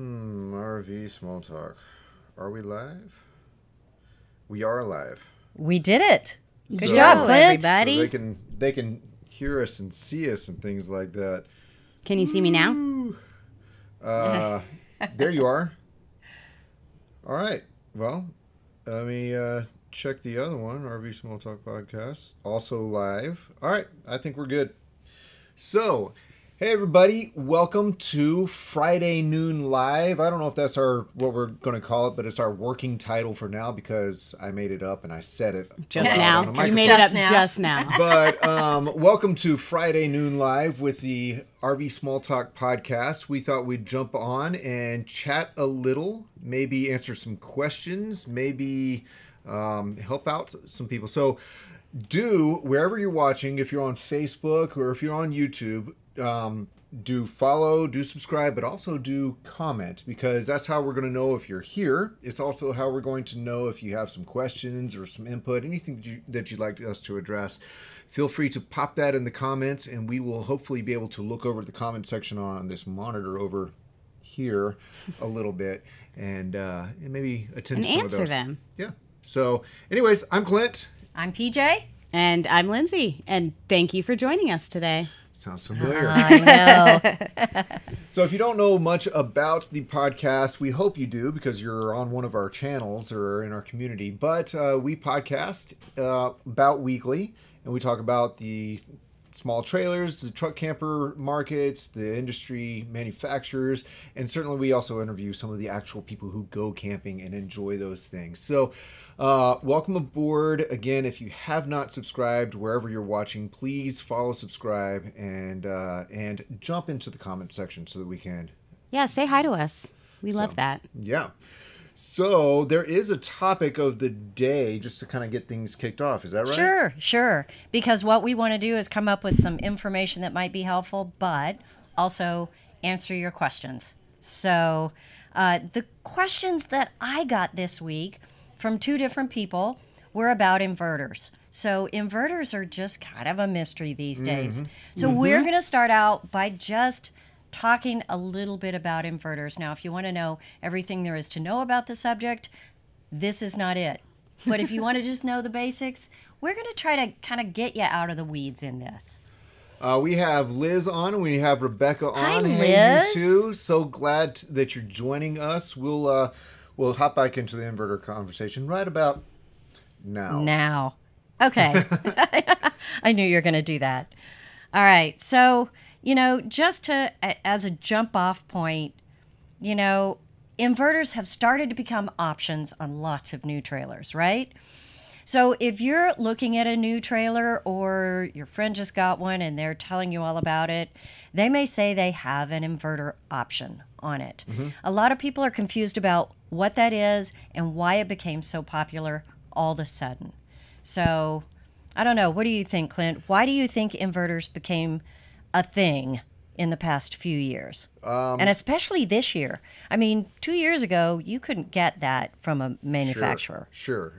RV small talk. Are we live? We are live. We did it. Good So- job, Clint. Everybody. So they can hear us and see us and things like that. Can you see me now? Ooh. There you are. All right. Well, let me check the other one, RV Small Talk Podcast, also live. All right. I think we're good. So, hey everybody, welcome to Friday Noon Live. I don't know if that's what we're going to call it, but it's our working title for now because I made it up and I said it Just on now. the You made it up Just now. just now. But welcome to Friday Noon Live with the RV Small Talk Podcast. We thought we'd jump on and chat a little, maybe answer some questions, maybe help out some people. So wherever you're watching, if you're on Facebook or if you're on YouTube, do follow, do subscribe, but also do comment, because that's how we're going to know if you're here. It's also how we're going to know if you have some questions or some input, anything that you'd like us to address. Feel free to pop that in the comments, and we will hopefully be able to look over the comment section on this monitor over here a little bit and maybe attend And to some of answer those. them. Yeah. So anyways, I'm Clint. I'm PJ. And I'm Lindsay. And thank you for joining us today. Sounds familiar. I know. So if you don't know much about the podcast, we hope you do because you're on one of our channels or in our community. But we podcast about weekly, and we talk about the small trailers, the truck camper markets, the industry manufacturers, and certainly we also interview some of the actual people who go camping and enjoy those things. So welcome aboard. Again, if you have not subscribed wherever you're watching, please follow, subscribe, and jump into the comment section so that we can. Yeah, say hi to us. We love that. Yeah. So there is a topic of the day just to kind of get things kicked off. Is that right? Sure. Because what we want to do is come up with some information that might be helpful, but also answer your questions. So the questions that I got this week from two different people were about inverters. So inverters are just kind of a mystery these days. So we're going to start out by just talking a little bit about inverters. Now, if you want to know everything there is to know about the subject, this is not it. But if you want to just know the basics, we're going to try to kind of get you out of the weeds in this. We have Liz on and we have Rebecca on. Hi, Hey, Liz. you two. So glad that you're joining us. We'll hop back into the inverter conversation right about now. Okay. I knew you were going to do that. All right. So, just as a jump off point, inverters have started to become options on lots of new trailers, right? So if you're looking at a new trailer or your friend just got one and they're telling you all about it, they may say they have an inverter option on it. A lot of people are confused about what that is and why it became so popular all of a sudden. So I don't know. What do you think, Clint? Why do you think inverters became a thing in the past few years? And especially this year. I mean, 2 years ago, you couldn't get that from a manufacturer. Sure.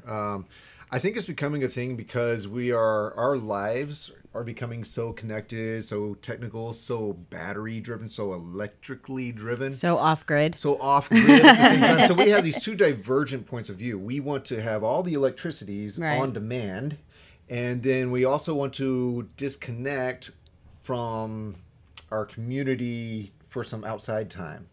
I think it's becoming a thing because our lives are becoming so connected, so technical, so battery driven, so electrically driven. So off-grid. So off-grid at the same time. So we have these two divergent points of view. We want to have all the electricities on demand, and then we also want to disconnect from our community for some outside time.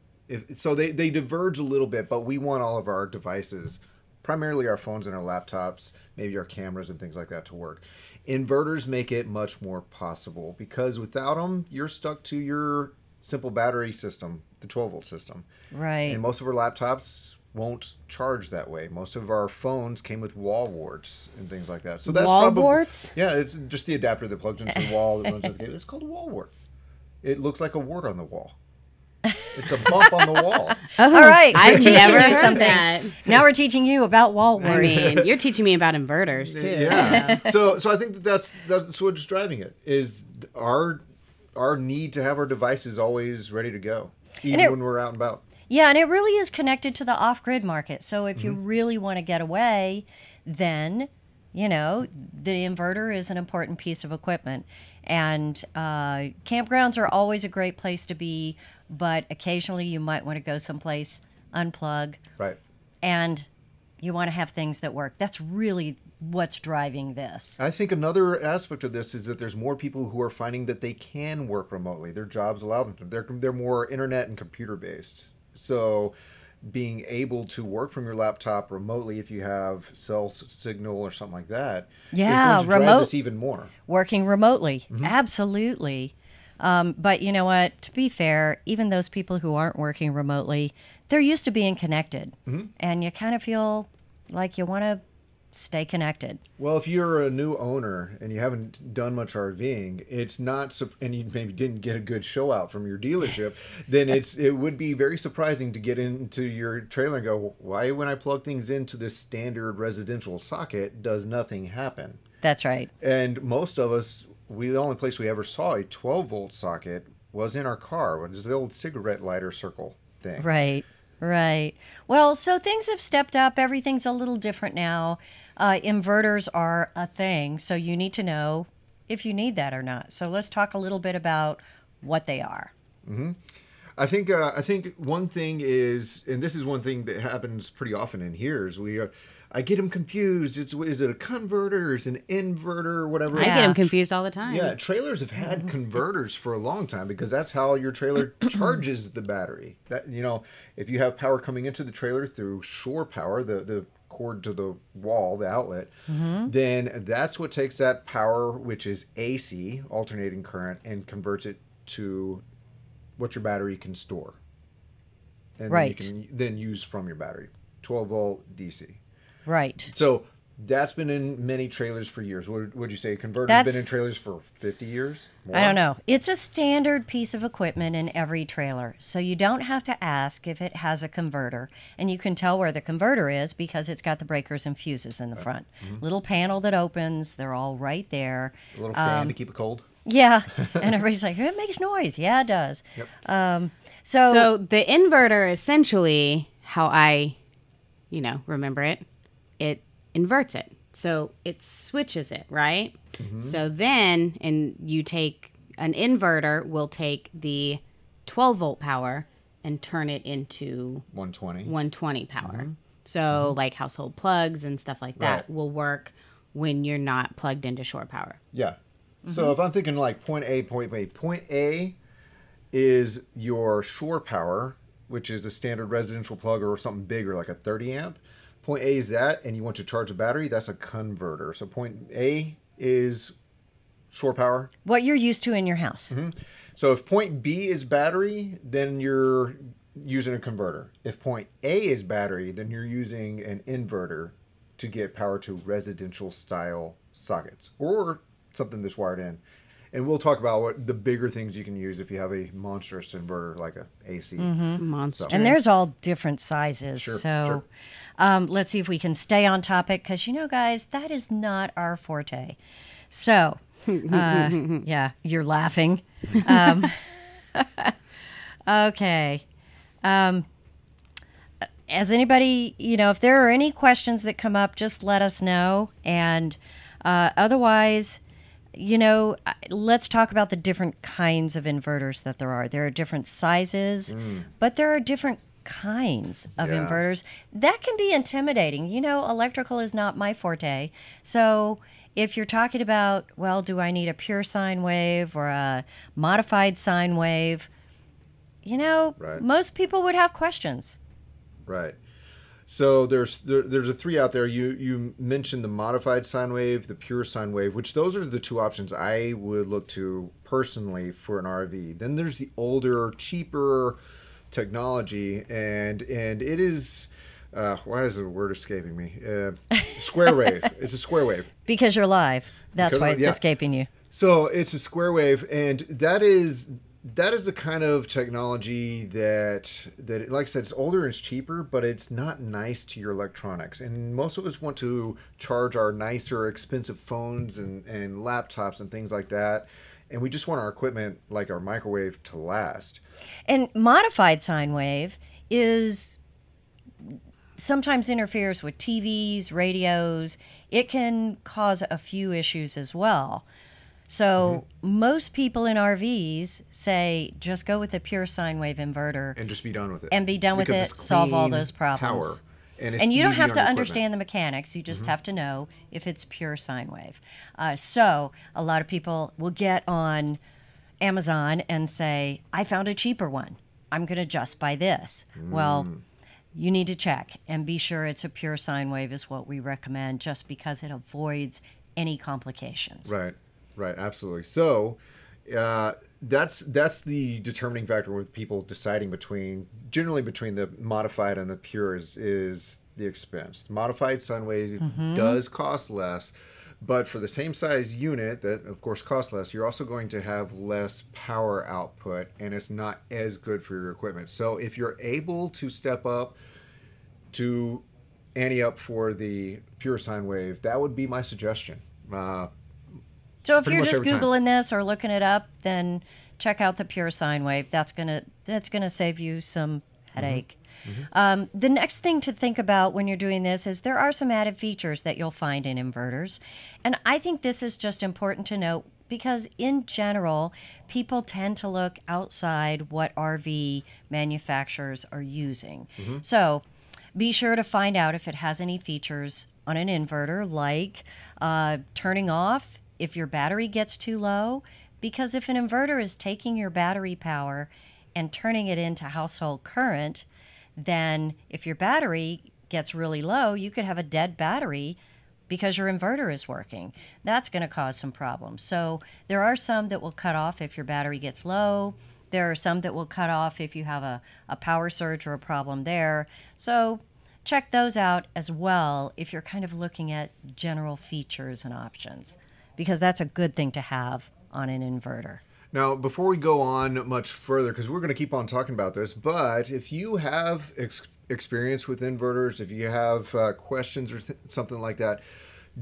So they diverge a little bit, but we want all of our devices, primarily our phones and our laptops, maybe our cameras and things like that, to work. Inverters make it much more possible because without them, you're stuck to your simple battery system, the 12-volt system. Right. And most of our laptops won't charge that way. Most of our phones came with wall warts and things like that. So that's Wall probably, warts? Yeah, it's just the adapter that plugs into the wall that runs with the cable. It's called a wall wart. It looks like a wart on the wall. It's a bump on the wall. All right. I've we're teaching never you heard something. that. Now we're teaching you about wall I warts. mean, you're teaching me about inverters, too. Yeah. So I think that's what's driving it is our need to have our devices always ready to go, even when we're out and about. Yeah, and it really is connected to the off-grid market. So if you really want to get away, then, the inverter is an important piece of equipment. And campgrounds are always a great place to be but occasionally you might want to go someplace, unplug, Right. and you want to have things that work. That's really what's driving this. I think another aspect of this is that there's more people who are finding that they can work remotely. Their jobs allow them to. They're more internet and computer based. So being able to work from your laptop remotely, if you have cell signal or something like that, Yeah, is going to drive remote this even more. working remotely. Absolutely. But you know what? To be fair, even those people who aren't working remotely, they're used to being connected. And you kind of feel like you want to stay connected. Well, if you're a new owner and you haven't done much RVing, it's not, and you maybe didn't get a good show out from your dealership, then it would be very surprising to get into your trailer and go, why when I plug things into this standard residential socket does nothing happen? That's right. And most of us, the only place we ever saw a 12-volt socket was in our car, which is the old cigarette lighter circle thing. Right. Right. Well, so things have stepped up. Everything's a little different now. Inverters are a thing, so you need to know if you need that or not. So let's talk a little bit about what they are. I think one thing is, and this is one thing that happens pretty often in here, is I get them confused. Is it a converter? Is it an inverter? Whatever. I get them confused all the time. Yeah, trailers have had converters for a long time because that's how your trailer charges the battery. That if you have power coming into the trailer through shore power, the cord to the wall, the outlet, then that's what takes that power, which is AC, alternating current, and converts it to what your battery can store. And Right. then you can then use from your battery. 12-volt DC. Right. So that's been in many trailers for years. Would you say converter's That's- been in trailers for 50 years? More? I don't know. It's a standard piece of equipment in every trailer. So you don't have to ask if it has a converter. And you can tell where the converter is because it's got the breakers and fuses in the front. Little panel that opens. They're all right there. A little fan to keep it cold? Yeah. And everybody's like, it makes noise. Yeah, it does. Yep. So the inverter, essentially, how I, remember it, it inverts it. So it switches it, right? So then, and you take an inverter will take the 12-volt power and turn it into 120 power. So like household plugs and stuff like that Right. will work when you're not plugged into shore power. Yeah. So if I'm thinking like point A, point A is your shore power, which is a standard residential plug or something bigger like a 30 amp. Point A is that, and you want to charge a battery, that's a converter. So point A is shore power. what you're used to in your house. So if point B is battery, then you're using a converter. If point A is battery, then you're using an inverter to get power to residential style sockets or something that's wired in. And we'll talk about what the bigger things you can use if you have a monstrous inverter like a AC. Monster. And there's all different sizes. Sure, so sure. let's see if we can stay on topic because, guys, that is not our forte. So, yeah, you're laughing. Okay. As anybody, if there are any questions that come up, just let us know. And otherwise, let's talk about the different kinds of inverters that there are. There are different sizes, but there are different kinds of Yeah. inverters. That can be intimidating. Electrical is not my forte. So if you're talking about, well, do I need a pure sine wave or a modified sine wave? Right. Most people would have questions. Right. So there's a three out there. You mentioned the modified sine wave, the pure sine wave, which those are the two options I would look to personally for an RV. Then there's the older, cheaper technology, and it is why is the word escaping me? Square wave. It's a square wave. Because you're live. That's Because why of- it's yeah. escaping you. So it's a square wave, and that is the kind of technology that like I said, it's older and it's cheaper, but it's not nice to your electronics. And most of us want to charge our nicer, expensive phones and laptops and things like that, and we just want our equipment, like our microwave, to last. And modified sine wave is sometimes interferes with TVs, radios. It can cause a few issues as well. So most people in RVs say just go with a pure sine wave inverter And just be done with it. and be done with Because it, it's solve all clean those problems. Power, and, it's And you don't easy have on to your equipment. understand the mechanics. You just have to know if it's pure sine wave. So a lot of people will get on Amazon and say, I found a cheaper one. I'm going to just buy this. Well, you need to check and be sure it's a pure sine wave is what we recommend, just because it avoids any complications. Right, right, absolutely. So that's the determining factor with people deciding generally between the modified and the pure is the expense. Modified sine wave does cost less, but for the same size unit that of course costs less, you're also going to have less power output, and it's not as good for your equipment. So if you're able to step up to ante up for the pure sine wave, that would be my suggestion. So if pretty you're much just every time. Googling this or looking it up, then check out the pure sine wave. That's gonna save you some headache. The next thing to think about when you're doing this is there are some added features that you'll find in inverters. And I think this is just important to note because in general, people tend to look outside what RV manufacturers are using. So be sure to find out if it has any features on an inverter, like turning off if your battery gets too low. Because if an inverter is taking your battery power and turning it into household current, then if your battery gets really low, you could have a dead battery because your inverter is working. That's going to cause some problems. So there are some that will cut off if your battery gets low. There are some that will cut off if you have a power surge or a problem there. So check those out as well if you're kind of looking at general features and options, because that's a good thing to have on an inverter. Now, before we go on much further, because we're going to keep on talking about this, but if you have experience with inverters, if you have questions or something like that,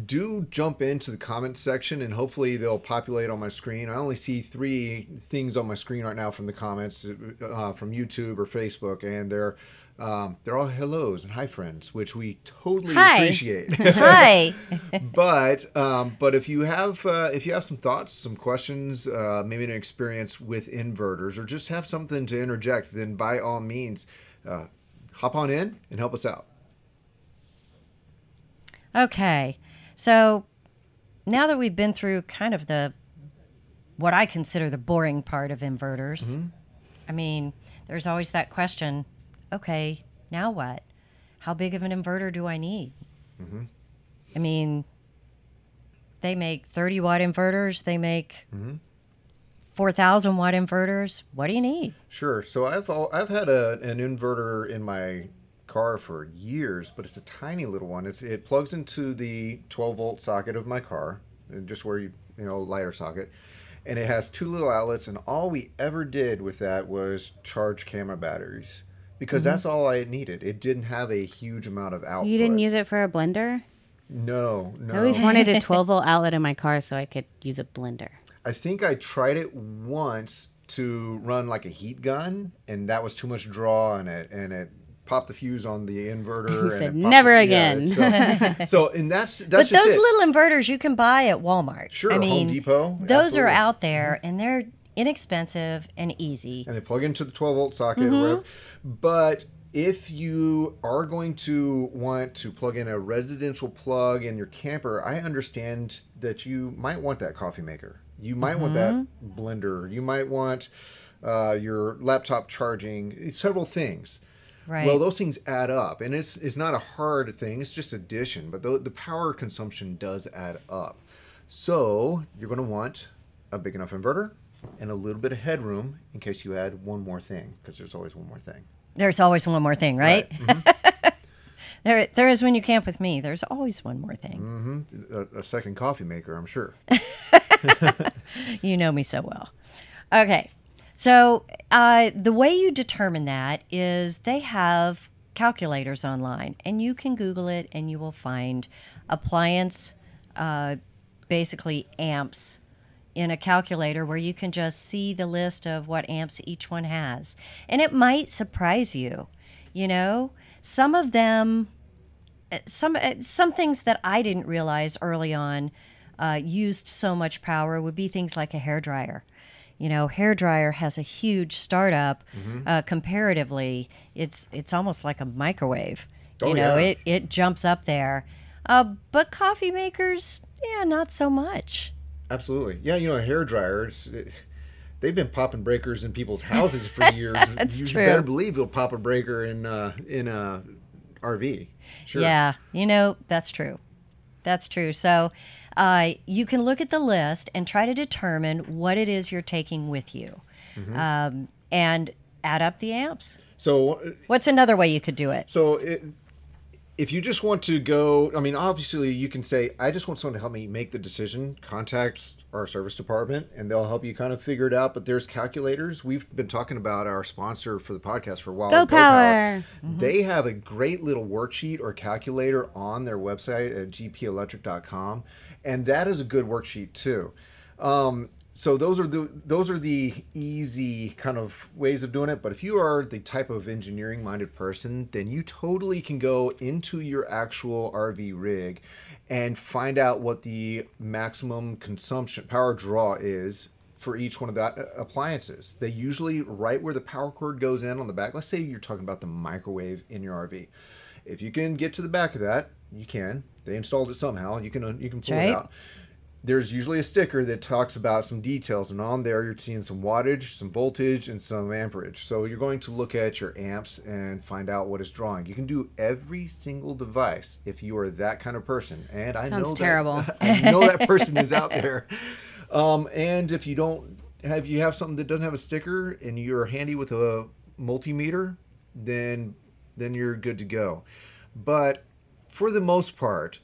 do jump into the comments section, and hopefully they'll populate on my screen. I only see 3 things on my screen right now from the comments from YouTube or Facebook, and they're all hellos and hi friends, which we totally appreciate. Hi. But if you have some thoughts, some questions, maybe an experience with inverters, or just have something to interject, then by all means, hop on in and help us out. Okay. So now that we've been through kind of what I consider the boring part of inverters, I mean, there's always that question, okay, now what? How big of an inverter do I need? I mean, they make 30-watt inverters. They make 4,000-watt inverters. What do you need? Sure. So I've had an inverter in my car for years, but it's a tiny little one. It plugs into the 12-volt socket of my car, just where lighter socket, and it has 2 little outlets. And all we ever did with that was charge camera batteries, because that's all I needed. It didn't have a huge amount of output. You didn't use it for a blender? No. I always wanted a 12-volt outlet in my car so I could use a blender. I think I tried it once to run like a heat gun, and that was too much draw on it, and it popped the fuse on the inverter. He and said, it popped never again. So and that's But just those it. little inverters you can buy at Walmart. Sure, I mean, Home Depot. Those absolutely. are out there, and they're inexpensive and easy. And they plug into the 12-volt socket or whatever. But if you are going to want to plug in a residential plug in your camper, I understand that you might want that coffee maker. You might want that blender. You might want your laptop charging, several things. Right. Well, those things add up, and it's not a hard thing. It's just addition, but the power consumption does add up. So you're going to want a big enough inverter and a little bit of headroom in case you add one more thing, because there's always one more thing. There's always one more thing, right? There is when you camp with me. There's always one more thing. A second coffee maker, I'm sure. You know me so well. Okay. So the way you determine that is they have calculators online, and you can Google it, and you will find appliance, basically amps, in a calculator where you can just see the list of what amps each one has. And it might surprise you. Some of them, some things that I didn't realize early on, used so much power would be things like a hairdryer. You know, hairdryer has a huge startup. Comparatively, it's almost like a microwave. Oh, you know, yeah. it jumps up there. But coffee makers, yeah, not so much. Absolutely. Yeah, you know, a hairdryer, they've been popping breakers in people's houses for years. That's you true. better believe they'll pop a breaker in a RV. Sure. Yeah, you know, that's true. That's true. So you can look at the list and try to determine what it is you're taking with you, and add up the amps. So What's another way you could do it? if you just want to go, I mean, obviously you can say, I just want someone to help me make the decision, contact our service department and they'll help you kind of figure it out. But there's calculators. We've been talking about our sponsor for the podcast for a while. Go Power. They have a great little worksheet or calculator on their website at gpelectric.com. And that is a good worksheet too. So those are the easy kind of ways of doing it. But if you are the type of engineering minded person, then you totally can go into your actual RV rig and find out what the maximum consumption power draw is for each one of the appliances. They usually right where the power cord goes in on the back. Let's say you're talking about the microwave in your RV. If you can get to the back of that, you can. They installed it somehow. You can pull it out. There's usually a sticker that talks about some details, and on there you're seeing some wattage, some voltage, and some amperage. So you're going to look at your amps and find out what it's drawing. You can do every single device if you are that kind of person. And I Sounds know terrible. I know that person is out there. And if you have something that doesn't have a sticker and you're handy with a multimeter, then you're good to go. But for the most part,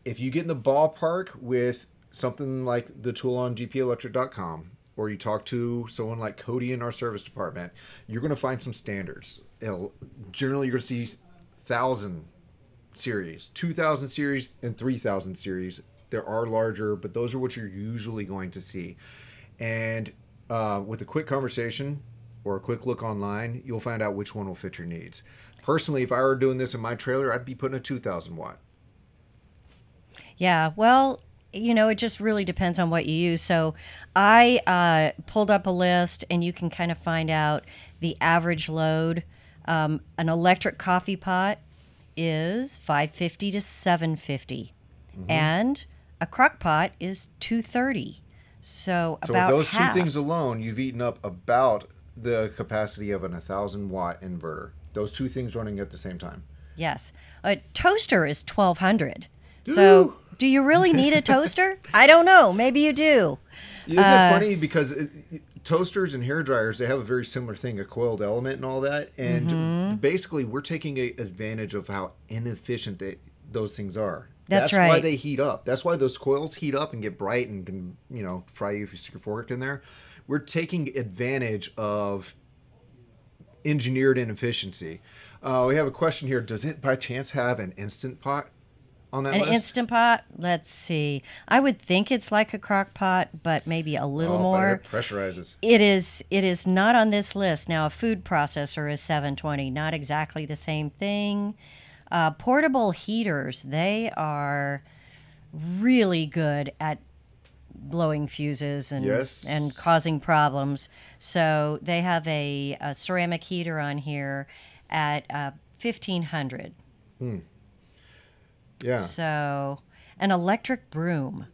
if you get in the ballpark with something like the tool on gpelectric.com, or you talk to someone like Cody in our service department, you're going to find some standards. Generally, you're going to see 1,000 series, 2,000 series, and 3,000 series. There are larger, but those are what you're usually going to see. And with a quick conversation or a quick look online, you'll find out which one will fit your needs. Personally, if I were doing this in my trailer, I'd be putting a 2,000 watt. Yeah, well, you know, it just really depends on what you use. So I pulled up a list, and you can kind of find out the average load. An electric coffee pot is 550 to 750, and a crock pot is 230. So about with those half. two things alone, you've eaten up about the capacity of an 1,000 watt inverter. Those two things running at the same time. Yes. A toaster is 1,200. So do you really need a toaster? I don't know. Maybe you do. Isn't it funny? Because toasters and hair dryers, they have a very similar thing, a coiled element and all that. And basically, we're taking advantage of how inefficient those things are. That's That's right. why they heat up. That's why those coils heat up and get bright and can, fry you if you stick your fork in there. We're taking advantage of engineered inefficiency. We have a question here. Does it by chance have an instant pot on that An list? Instant Pot? Let's see. I would think it's like a crock pot, but maybe a little more. But it pressurizes. It is not on this list. Now, a food processor is 720. Not exactly the same thing. Portable heaters, they are really good at blowing fuses and causing problems. So they have a ceramic heater on here at 1,500. Yeah. So an electric broom.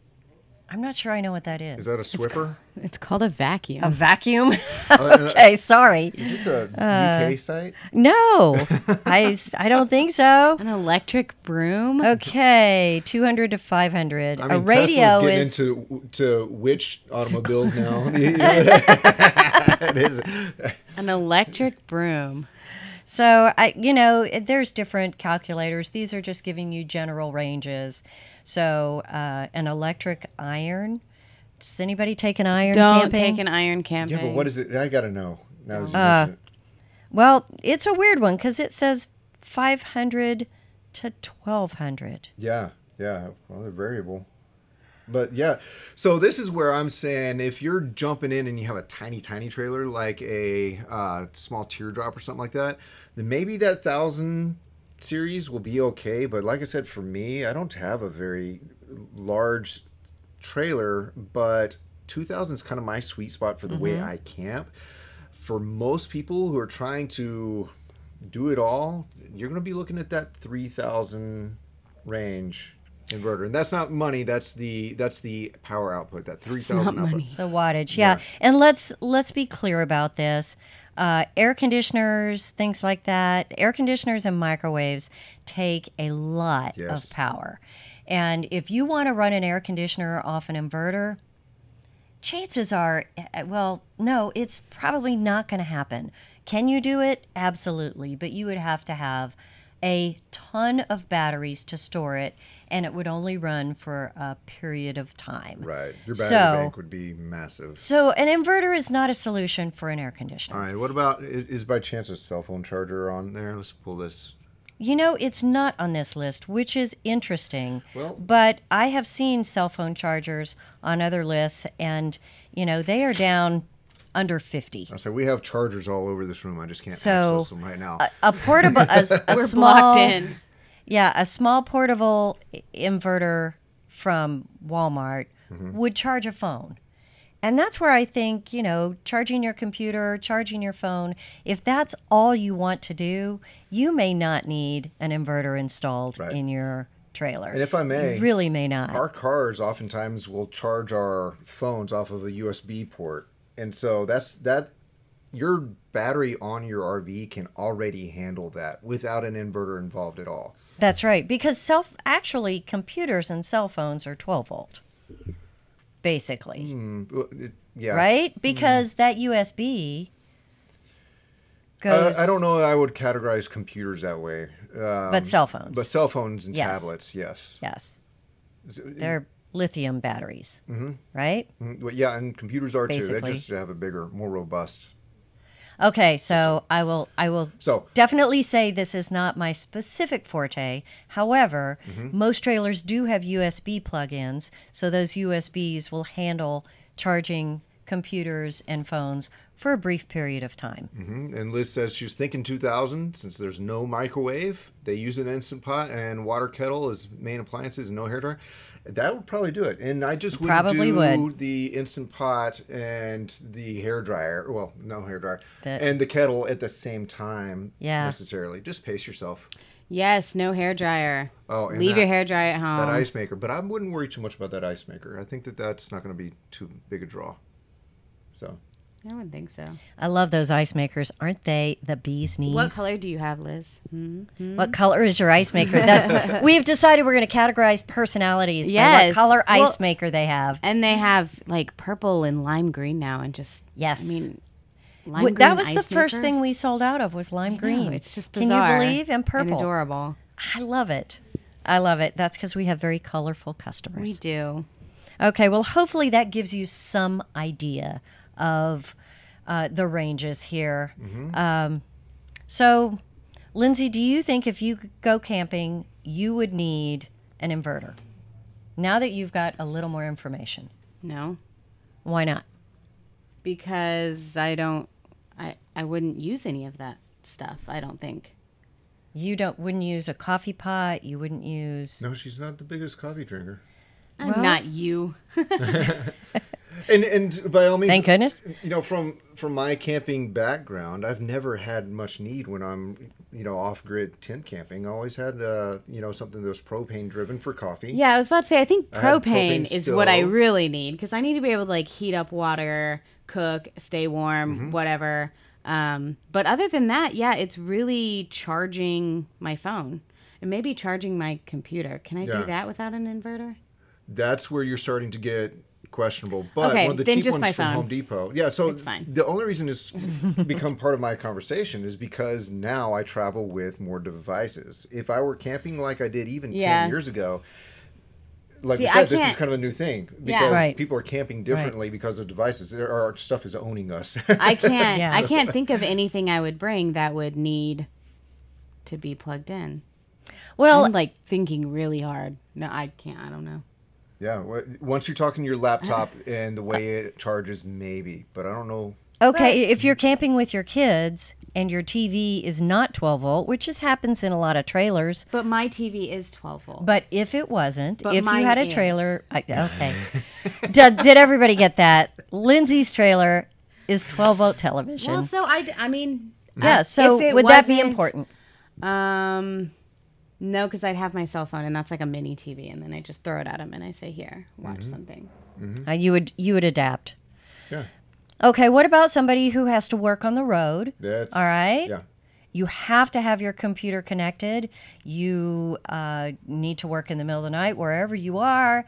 I'm not sure I know what that is. Is that a Swiffer? It's called a vacuum. A vacuum? Okay, sorry. Is this a UK site? No, I don't think so. An electric broom? Okay, 200 to 500. I mean, A radio Tesla's is getting into which automobiles now? It is. An electric broom. so there's different calculators. These are just giving you general ranges. So an electric iron. Does anybody take an iron Don't camping? take an iron camping. Yeah, but what is it? I got to know. Now that you mention it. Well, it's a weird one because it says 500 to 1,200. Yeah. Well, they're variable. But yeah, so this is where I'm saying if you're jumping in and you have a tiny, tiny trailer like a small teardrop or something like that, then maybe that 1,000 series will be okay. But like I said, for me, I don't have a very large trailer, but 2,000 is kind of my sweet spot for the way I camp. For most people who are trying to do it all, you're going to be looking at that 3,000 range inverter, and that's not money. That's the power output. That 3,000 output. The wattage, yeah. And let's be clear about this. Air conditioners, things like that. Air conditioners and microwaves take a lot of power, and if you want to run an air conditioner off an inverter, chances are, well, no, it's probably not going to happen. Can you do it? Absolutely, but you would have to have a ton of batteries to store it, and it would only run for a period of time. Right. Your battery bank would be massive. So an inverter is not a solution for an air conditioner. All right. What about, is by chance a cell phone charger on there? Let's pull this. You know, it's not on this list, which is interesting. Well, but I have seen cell phone chargers on other lists, and, you know, they are down under 50. So we have chargers all over this room. I just can't access them right now. A portable, we're blocked in. Yeah, a small portable inverter from Walmart would charge a phone. And that's where I think, you know, charging your computer, charging your phone, if that's all you want to do, you may not need an inverter installed in your trailer. And if I may, you really may not. Our cars oftentimes will charge our phones off of a USB port. And so your battery on your RV can already handle that without an inverter involved at all. That's right, because actually computers and cell phones are 12 volt, basically. Yeah. Right? Because that USB goes... I don't know that I would categorize computers that way. But cell phones. But cell phones and tablets, yes. Yes. They're lithium batteries, right? Well, yeah, and computers are basically. Too. They just have a bigger, more robust... Okay, so I will definitely say this is not my specific forte. However, most trailers do have USB plug-ins, so those USBs will handle charging computers and phones for a brief period of time. And Liz says she's thinking 2,000 since there's no microwave. They use an Instant Pot and water kettle as main appliances and no hairdryer. That would probably do it. And I just wouldn't do the Instant Pot and the hairdryer. Well, no hairdryer. And the kettle at the same time necessarily. Just pace yourself. Yes, no hairdryer. Oh, and leave your hairdryer at home. That ice maker. But I wouldn't worry too much about that ice maker. I think that's not going to be too big a draw. So... I wouldn't think so. I love those ice makers. Aren't they the bee's knees? What color do you have, Liz? What color is your ice maker? We've decided we're going to categorize personalities by what color ice maker they have. And they have like purple and lime green now, and just I mean, lime green that was ice the first maker? thing we sold out of was lime green. It's just bizarre. Can you believe? And purple, and adorable. I love it. I love it. That's because we have very colorful customers. We do. Okay. Well, hopefully that gives you some idea of the ranges here. So, Lindsay, do you think if you could go camping, you would need an inverter? Now that you've got a little more information. No. Why not? Because I wouldn't use any of that stuff, I don't think. You wouldn't use a coffee pot? You wouldn't use... No, she's not the biggest coffee drinker. I'm not you. And by all means, thank goodness. You know, from my camping background, I've never had much need when I'm, off-grid tent camping. I always had, something that was propane driven for coffee. Yeah, I was about to say, I think propane is what I really need, because I need to be able to like heat up water, cook, stay warm, whatever. But other than that, it's really charging my phone and maybe charging my computer. Can I do that without an inverter? That's where you're starting to get questionable, but one of the cheap ones from Home Depot. Yeah, so it's fine. The only reason it's become part of my conversation is because now I travel with more devices. If I were camping like I did even 10 years ago, like you said, this is kind of a new thing because people are camping differently because of devices. Our stuff is owning us. I can't think of anything I would bring that would need to be plugged in. Well, I'm like thinking really hard. No, I can't. I don't know. Yeah, once you're talking your laptop and the way it charges, maybe. But I don't know Okay, if you're camping with your kids and your TV is not 12 volt, which just happens in a lot of trailers. But my TV is 12 volt. But if it wasn't, But if you mine had a is. trailer, okay. Did everybody get that? Lindsay's trailer is 12 volt television. Well, so I mean, yeah. So if it would that be wasn't- important? No, because I'd have my cell phone, and that's like a mini TV, and then I just throw it at him, and I say, "Here, watch something." You would adapt. Yeah. Okay. What about somebody who has to work on the road? That's, All right. Yeah. You have to have your computer connected. You need to work in the middle of the night wherever you are.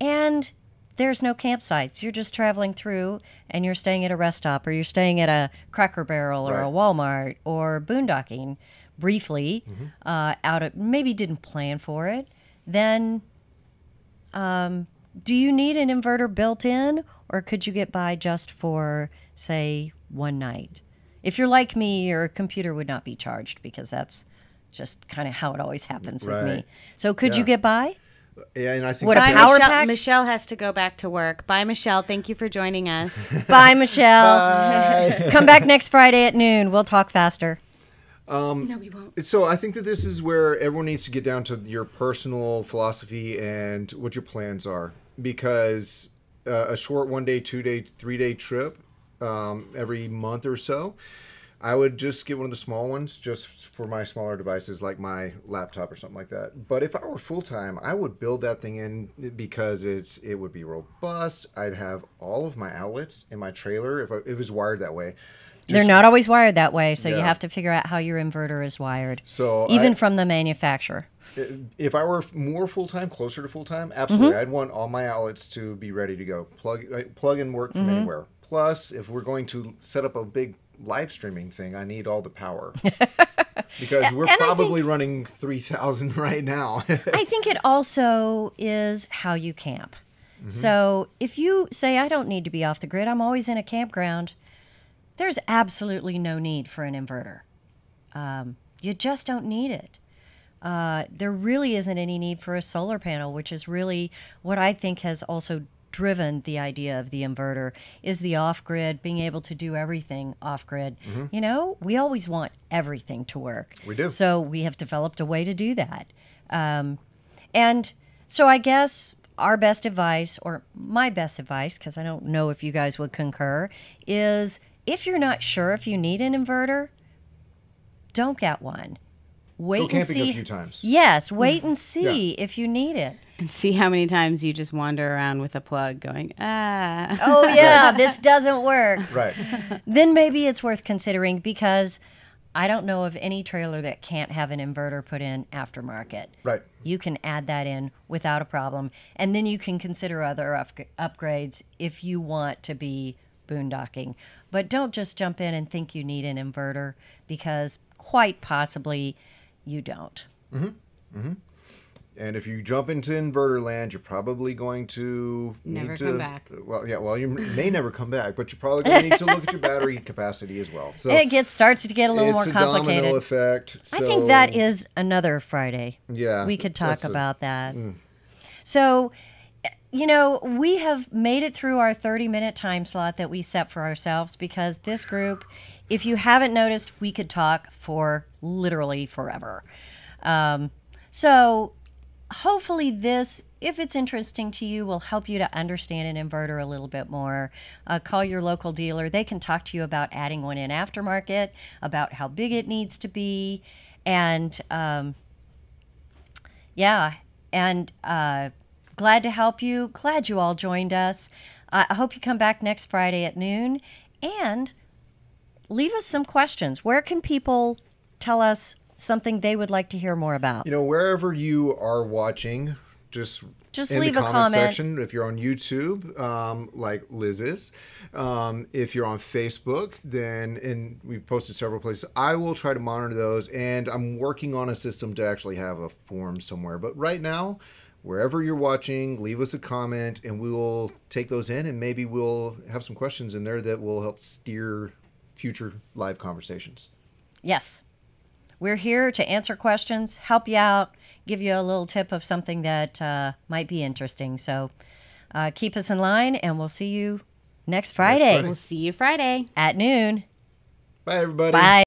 And there's no campsites. You're just traveling through and you're staying at a rest stop or you're staying at a Cracker Barrel or a Walmart or boondocking briefly out of maybe didn't plan for it. Then do you need an inverter built in or could you get by just for, say, one night? If you're like me, your computer would not be charged because that's just kind of how it always happens with me. So could you get by? Yeah, and I think Would a Bye, power Michelle, pack? Michelle has to go back to work. Bye, Michelle. Thank you for joining us. Bye, Michelle. Come back next Friday at noon. We'll talk faster. No, we won't. So I think that this is where everyone needs to get down to your personal philosophy and what your plans are, because a short 1 day, 2 day, 3 day trip every month or so, I would just get one of the small ones just for my smaller devices like my laptop or something like that. But if I were full time, I would build that thing in because it would be robust. I'd have all of my outlets in my trailer if it was wired that way. They're not always wired that way, so you Yeah. have to figure out how your inverter is wired, So even from the manufacturer. if I were more full time, closer to full time, absolutely, I'd want all my outlets to be ready to go. Plug and work from anywhere. Plus, if we're going to set up a big live streaming thing, I need all the power because we're And I probably running 3,000 right now. I think it also is how you camp. So if you say, I don't need to be off the grid, I'm always in a campground, there's absolutely no need for an inverter. You just don't need it. There really isn't any need for a solar panel, which is really what I think has also driven the idea of the inverter is the off-grid, being able to do everything off-grid. You know, we always want everything to work. We do. So we have developed a way to do that. And so I guess our best advice, or my best advice, because I don't know if you guys would concur, is if you're not sure if you need an inverter, don't get one. Wait Go and camping see. a few times. Yes, wait and see if you need it. And see how many times you just wander around with a plug going, ah. Oh yeah, this doesn't work. Right. Then maybe it's worth considering because I don't know of any trailer that can't have an inverter put in aftermarket. Right. You can add that in without a problem. And then you can consider other upgrades if you want to be boondocking. But don't just jump in and think you need an inverter because quite possibly you don't. And if you jump into inverter land, you're probably going to Never need to come back. Well, you may never come back, but you're probably going to need to look at your battery capacity as well. So It starts to get a little it's more a complicated. domino effect. I think that is another Friday. Yeah, We could talk that's about that. So, you know, we have made it through our 30-minute time slot that we set for ourselves because this group, if you haven't noticed, we could talk for literally forever. So hopefully this, if it's interesting to you, will help you to understand an inverter a little bit more. Call your local dealer. They can talk to you about adding one in aftermarket, about how big it needs to be. And glad to help you. Glad you all joined us. I hope you come back next Friday at noon and leave us some questions. Where can people tell us something they would like to hear more about? You know, wherever you are watching, just in leave the a comment comment. section. If you're on YouTube, like Liz is, if you're on Facebook, and we've posted several places. I will try to monitor those, and I'm working on a system to actually have a form somewhere. But right now, wherever you're watching, leave us a comment, and we will take those in, and maybe we'll have some questions in there that will help steer future live conversations. Yes. We're here to answer questions, help you out, give you a little tip of something that might be interesting. So keep us in line, and we'll see you Next Friday. Friday. We'll see you Friday. At noon. Bye, everybody. Bye.